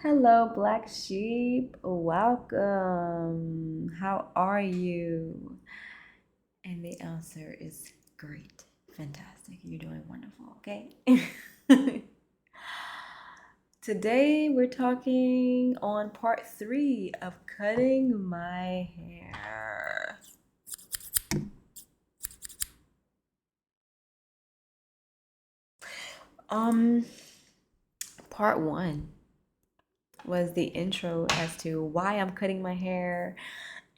Hello, Black Sheep. Welcome. How are you? And the answer is great. Fantastic. You're doing wonderful, okay? Today we're talking on part 3 of cutting my hair. Um, Part 1 was the intro as to why I'm cutting my hair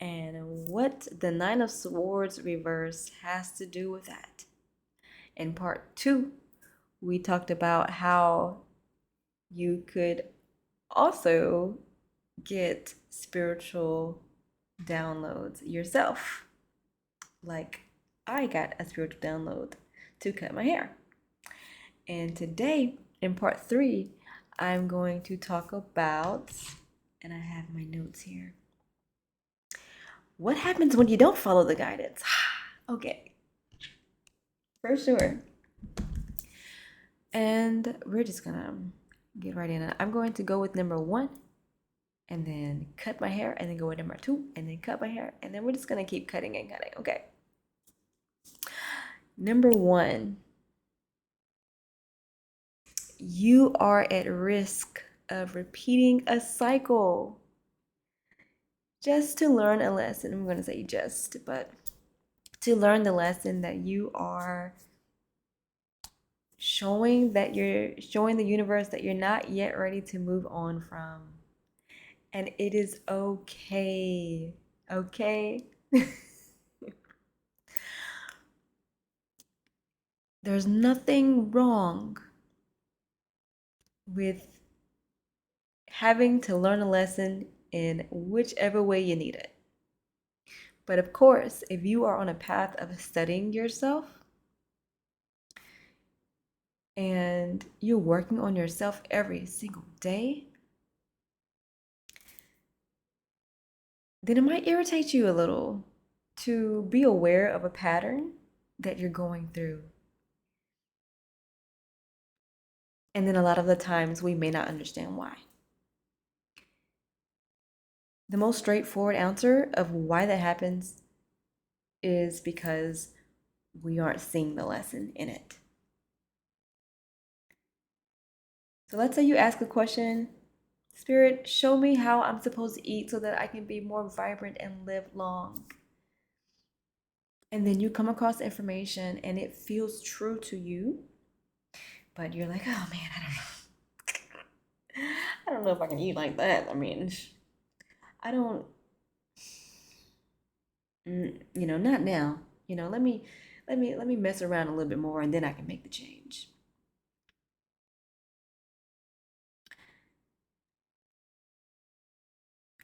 and what the Nine of Swords reverse has to do with that. In part 2, we talked about how you could also get spiritual downloads yourself. Like I got a spiritual download to cut my hair. And today, in part 3, I'm going to talk about, and I have my notes here, what happens when you don't follow the guidance? Okay, for sure. And we're just gonna get right in. I'm going to go with number 1 and then cut my hair and then go with number 2 and then cut my hair and then we're just gonna keep cutting and cutting. Okay. Number 1, you are at risk of repeating a cycle just to learn a lesson. I'm gonna say just, but to learn the lesson that you are showing the universe that you're not yet ready to move on from. And it is okay. Okay? There's nothing wrong with having to learn a lesson in whichever way you need it. But of course, if you are on a path of studying yourself and you're working on yourself every single day, then it might irritate you a little to be aware of a pattern that you're going through. And then a lot of the times we may not understand why. The most straightforward answer of why that happens is because we aren't seeing the lesson in it. So let's say you ask a question, Spirit, show me how I'm supposed to eat so that I can be more vibrant and live long. And then you come across information and it feels true to you, but you're like, oh man, I don't know. I don't know if I can eat like that. I mean, I don't, not now. Let me mess around a little bit more and then I can make the change.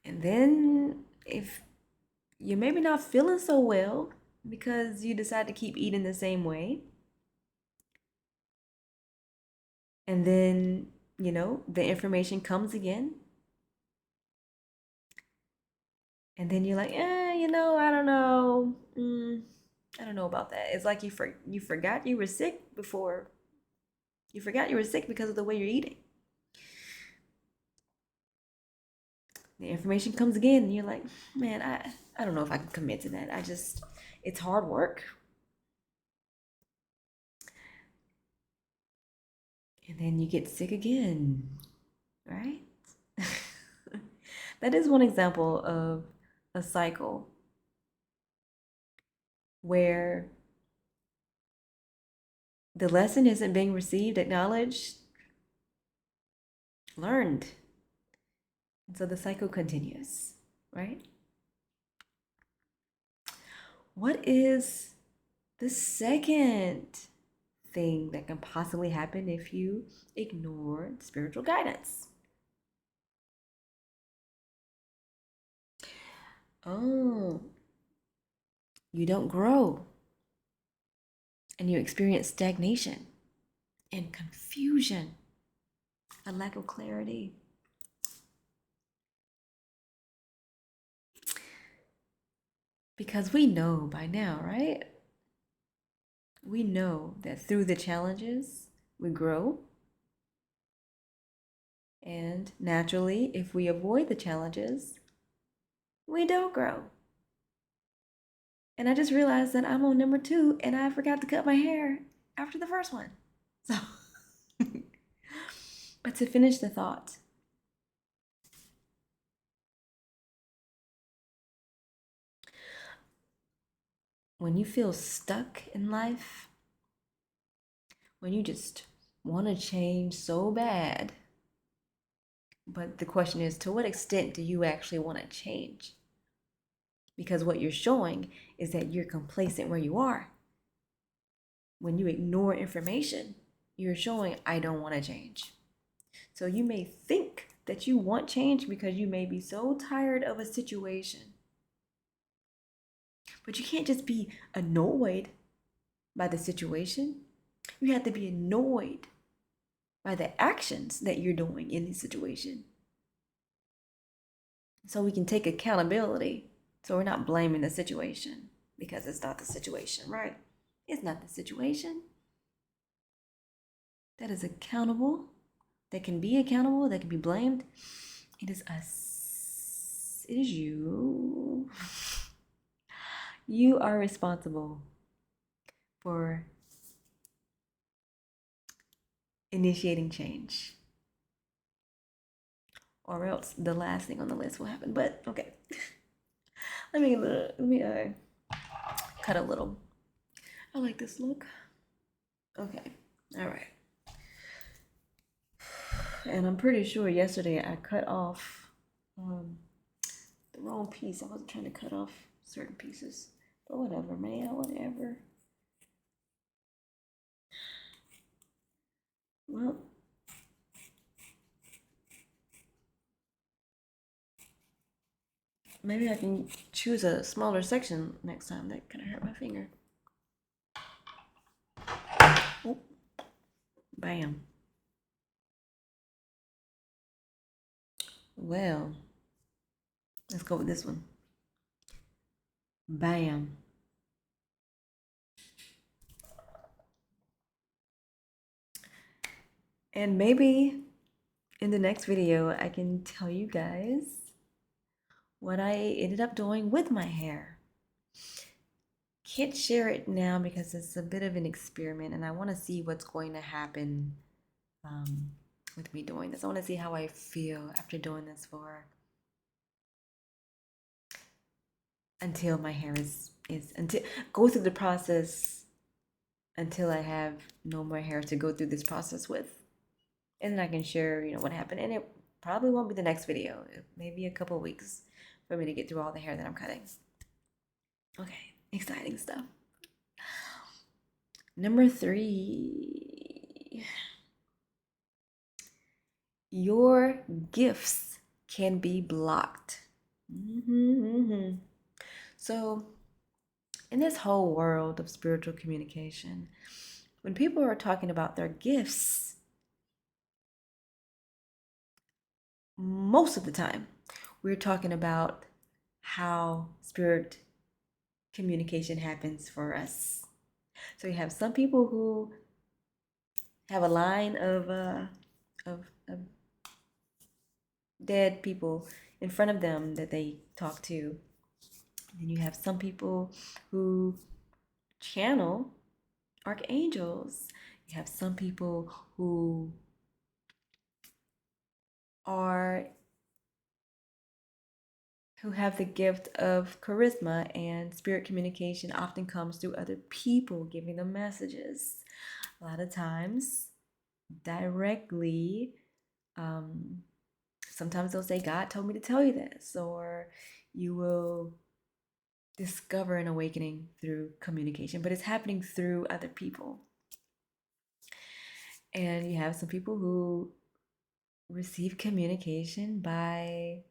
And then if you're maybe not feeling so well because you decide to keep eating the same way, and then, the information comes again, and then you're like, I don't know. I don't know about that. It's like you forgot you were sick before. You forgot you were sick because of the way you're eating. The information comes again, and you're like, man, I don't know if I can commit to that. It's hard work. And then you get sick again, right? That is one example of a cycle where the lesson isn't being received, acknowledged, learned. And so the cycle continues, right? What is the second thing that can possibly happen if you ignore spiritual guidance? Oh, you don't grow and you experience stagnation and confusion, a lack of clarity. Because we know by now, right? We know that through the challenges, we grow And naturally, if we avoid the challenges, we don't grow. And I just realized that I'm on number 2 and I forgot to cut my hair after the first one. So, but to finish the thought, when you feel stuck in life, when you just want to change so bad, but the question is, to what extent do you actually want to change? Because what you're showing is that you're complacent where you are. When you ignore information, you're showing, I don't want to change. So you may think that you want change because you may be so tired of a situation. But you can't just be annoyed by the situation. You have to be annoyed by the actions that you're doing in the situation. So we can take accountability. So we're not blaming the situation because it's not the situation, right? It's not the situation that is accountable, that can be accountable, that can be blamed. It is us. It is you. You are responsible for initiating change. Or else the last thing on the list will happen. But okay. let me cut a little. I like this look. Okay. All right. And I'm pretty sure yesterday I cut off the wrong piece. I wasn't trying to cut off certain pieces. But whatever, man. Whatever. Well, maybe I can choose a smaller section next time. That kind of hurt my finger. Oh, bam. Well, let's go with this one. Bam. And maybe in the next video, I can tell you guys what I ended up doing with my hair. Can't share it now because it's a bit of an experiment and I want to see what's going to happen with me doing this. I want to see how I feel after doing this for until my hair is until go through the process until I have no more hair to go through this process with. And then I can share, what happened. And it probably won't be the next video. Maybe a couple weeks for me to get through all the hair that I'm cutting. Okay, exciting stuff. Number 3. Your gifts can be blocked. So, in this whole world of spiritual communication, when people are talking about their gifts, most of the time, we're talking about how spirit communication happens for us. So you have some people who have a line of dead people in front of them that they talk to. Then you have some people who channel archangels. You have some people who have the gift of charisma, and spirit communication often comes through other people giving them messages. A lot of times directly. Sometimes they'll say, God told me to tell you this, or you will discover an awakening through communication, but it's happening through other people. And you have some people who receive communication by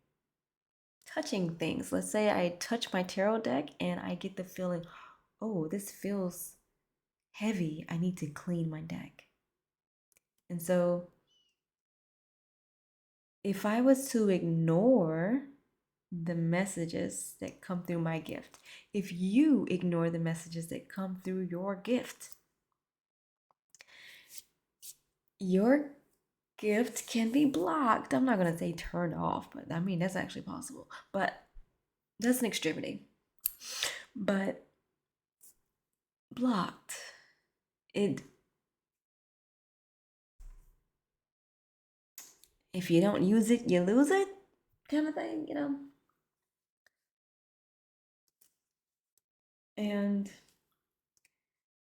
touching things. Let's say I touch my tarot deck and I get the feeling, oh, this feels heavy. I need to clean my deck. And so if I was to ignore the messages that come through my gift, if you ignore the messages that come through your gift, your gift can be blocked. I'm not going to say turned off, but I mean, that's actually possible. But that's an extremity. But blocked. It If you don't use it, you lose it, kind of thing, you know. And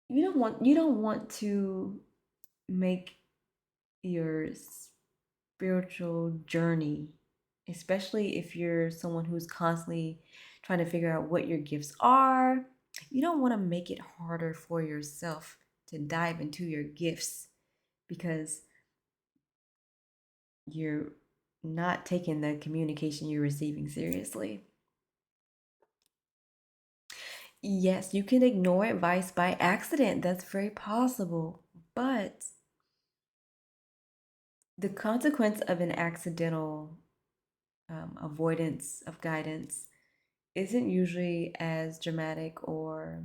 you don't want to make your spiritual journey, especially if you're someone who's constantly trying to figure out what your gifts are. You don't want to make it harder for yourself to dive into your gifts because you're not taking the communication you're receiving seriously. Yes, you can ignore advice by accident. That's very possible. But the consequence of an accidental avoidance of guidance isn't usually as dramatic or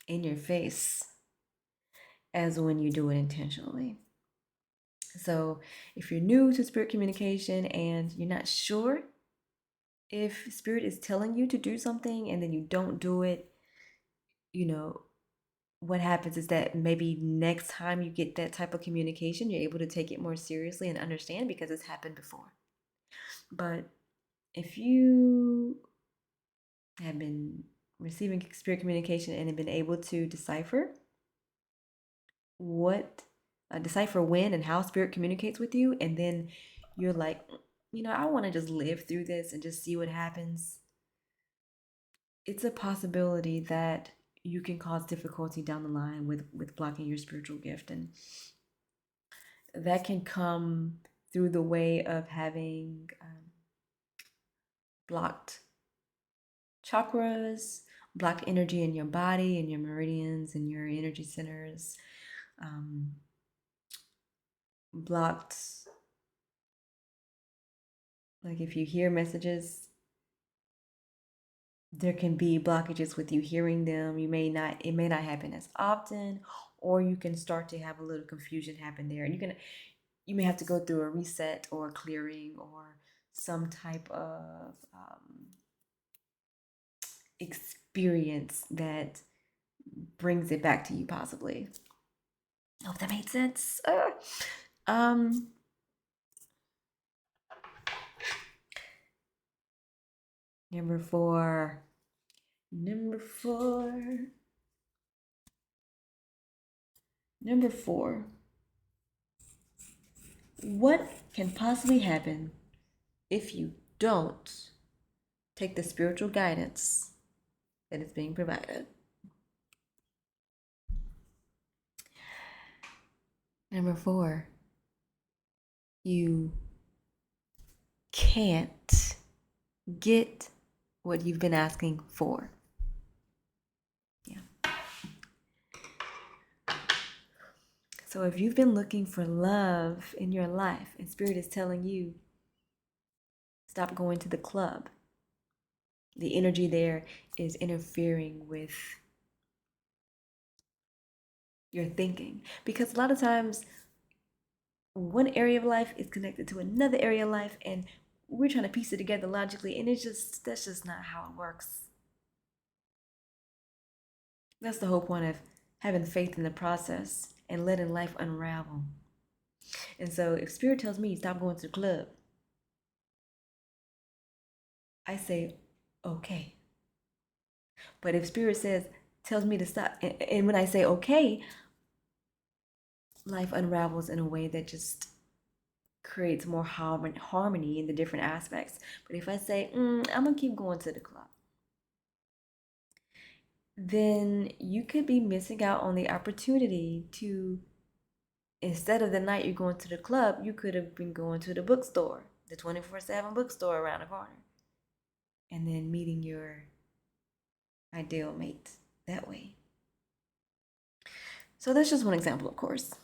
in your face as when you do it intentionally. So, if you're new to spirit communication and you're not sure if spirit is telling you to do something and then you don't do it, you know, what happens is that maybe next time you get that type of communication, you're able to take it more seriously and understand because it's happened before. But if you have been receiving spirit communication and have been able to what decipher when and how spirit communicates with you, and then you're like, I want to just live through this and just see what happens, it's a possibility that you can cause difficulty down the line with blocking your spiritual gift. And that can come through the way of having blocked chakras, blocked energy in your body, in your meridians, in your energy centers, um, blocked, like if you hear messages, there can be blockages with you hearing them. It may not happen as often, or you can start to have a little confusion happen there. And you may have to go through a reset or a clearing or some type of experience that brings it back to you, possibly. I hope that made sense. Um, number four. Number four. Number four. What can possibly happen if you don't take the spiritual guidance that is being provided? Number four, you can't get what you've been asking for. Yeah. So if you've been looking for love in your life and spirit is telling you, stop going to the club, the energy there is interfering with your thinking. Because a lot of times, one area of life is connected to another area of life, and we're trying to piece it together logically, and that's just not how it works. That's the whole point of having faith in the process and letting life unravel. And so if spirit tells me stop going to the club, I say okay. But if spirit tells me to stop, and when I say okay, life unravels in a way that just creates more harmony in the different aspects. But if I say I'm gonna keep going to the club, then you could be missing out on the opportunity to, instead of the night you're going to the club, you could have been going to the bookstore, the 24/7 bookstore around the corner, and then meeting your ideal mate that way. So that's just one example, of course.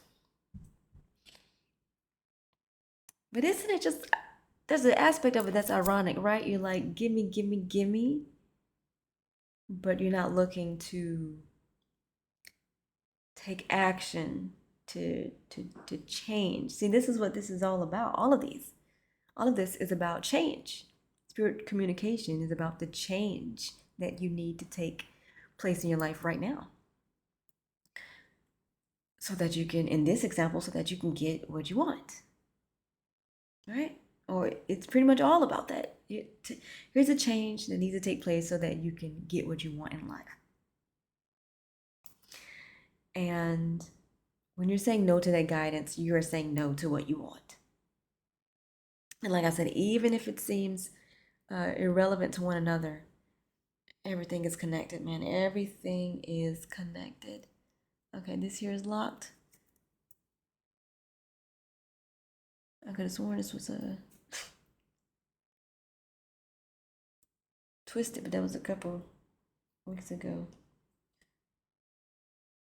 But isn't it just, there's an aspect of it that's ironic, right? You're like, gimme, gimme, gimme, but you're not looking to take action to change. See, this is what this is all about. All of this is about change. Spirit communication is about the change that you need to take place in your life right now. So that you can, in this example, so that you can get what you want. Right? Or it's pretty much all about that. Here's a change that needs to take place so that you can get what you want in life. And when you're saying no to that guidance, you're saying no to what you want. And like I said, even if it seems irrelevant to one another, everything is connected, man. Everything is connected. Okay, this here is locked. I could have sworn this was twisted, but that was a couple weeks ago.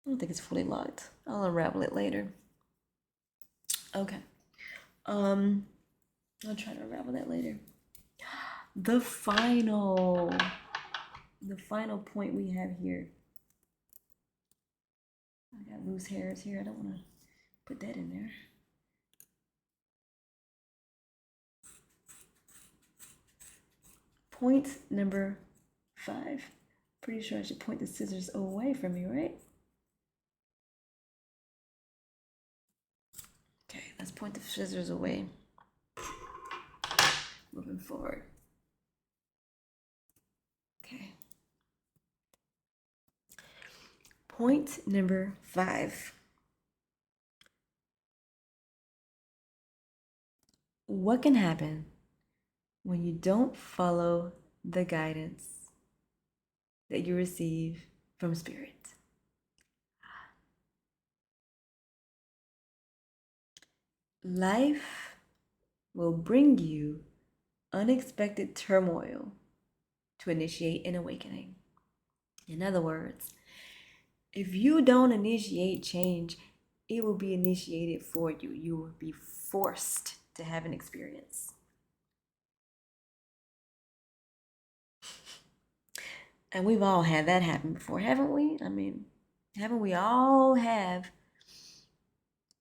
I don't think it's fully locked. I'll unravel it later. Okay. I'll try to unravel that later. The final point we have here. I got loose hairs here. I don't want to put that in there. Point number 5. Pretty sure I should point the scissors away from me, right? Okay, let's point the scissors away. Moving forward. Okay. Point number 5. What can happen when you don't follow the guidance that you receive from Spirit? Life will bring you unexpected turmoil to initiate an awakening. In other words, if you don't initiate change, it will be initiated for you. You will be forced to have an experience. And we've all had that happen before, haven't we? I mean, haven't we all have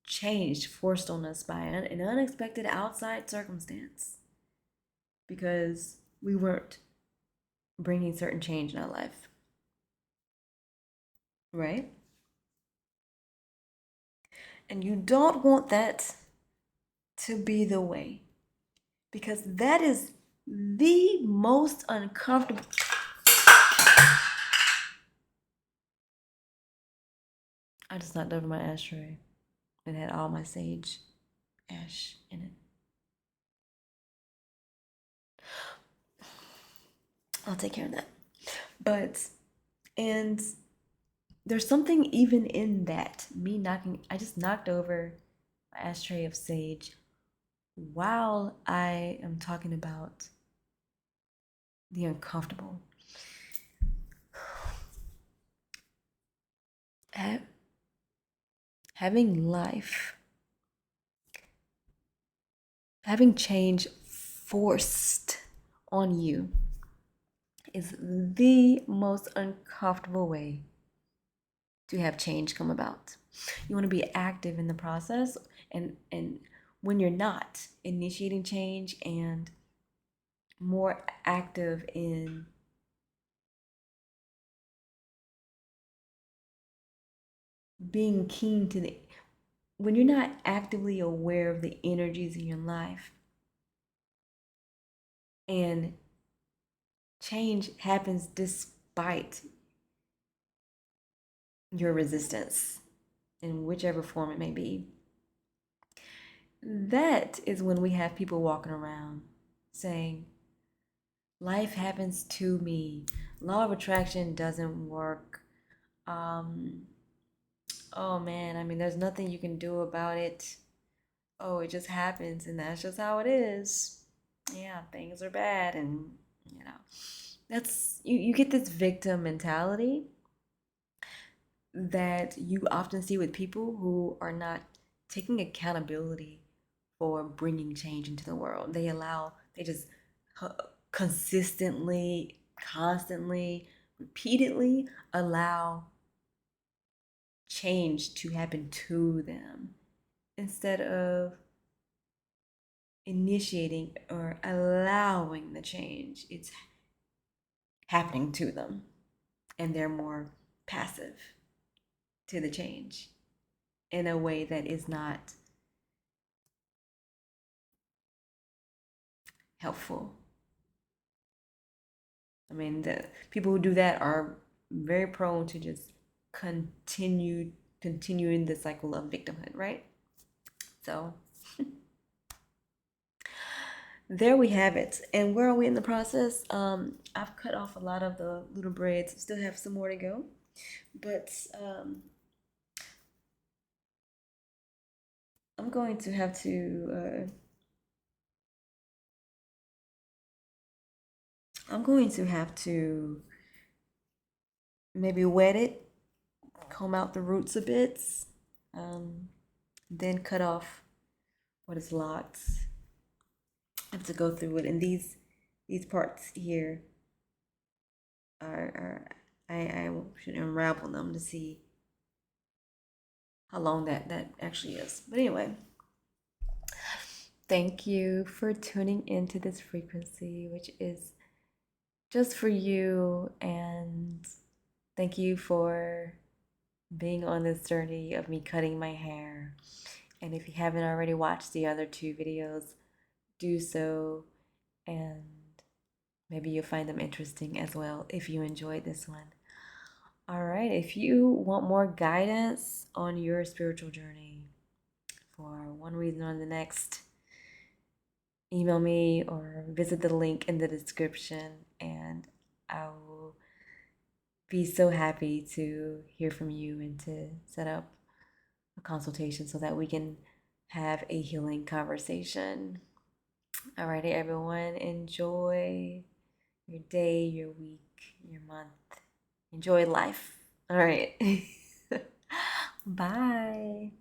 change forced on us by an unexpected outside circumstance because we weren't bringing certain change in our life, right? And you don't want that to be the way, because that is the most uncomfortable. I just knocked over my ashtray. It had all my sage ash in it. I'll take care of that. But, and there's something even in that. I just knocked over my ashtray of sage while I am talking about the uncomfortable. Having life, having change forced on you is the most uncomfortable way to have change come about. You want to be active in the process, and when you're not initiating change and more active in being keen to when you're not actively aware of the energies in your life and change happens despite your resistance in whichever form it may be, that is when we have people walking around saying, life happens to me, law of attraction doesn't work, oh man, I mean, there's nothing you can do about it, oh, it just happens and that's just how it is, yeah, things are bad, and that's you get this victim mentality that you often see with people who are not taking accountability for bringing change into the world. They just consistently, constantly, repeatedly allow change to happen to them instead of initiating or allowing the change. It's happening to them, and they're more passive to the change in a way that is not helpful. I mean, the people who do that are very prone to just continuing the cycle of victimhood, right? So there we have it. And where are we in the process? I've cut off a lot of the little braids. Still have some more to go, but I'm going to have to. I'm going to have to maybe wet it, comb out the roots a bit, um, then cut off what is lots. I have to go through it, and these parts here are I should unravel them to see how long that actually is. But anyway, thank you for tuning into this frequency, which is just for you, and thank you for being on this journey of me cutting my hair. And if you haven't already watched the other two videos, do so, and maybe you'll find them interesting as well if you enjoyed this one. All right, if you want more guidance on your spiritual journey for one reason or the next, email me or visit the link in the description, and I will be so happy to hear from you and to set up a consultation so that we can have a healing conversation. Alrighty, everyone, enjoy your day, your week, your month. Enjoy life. All right. Bye.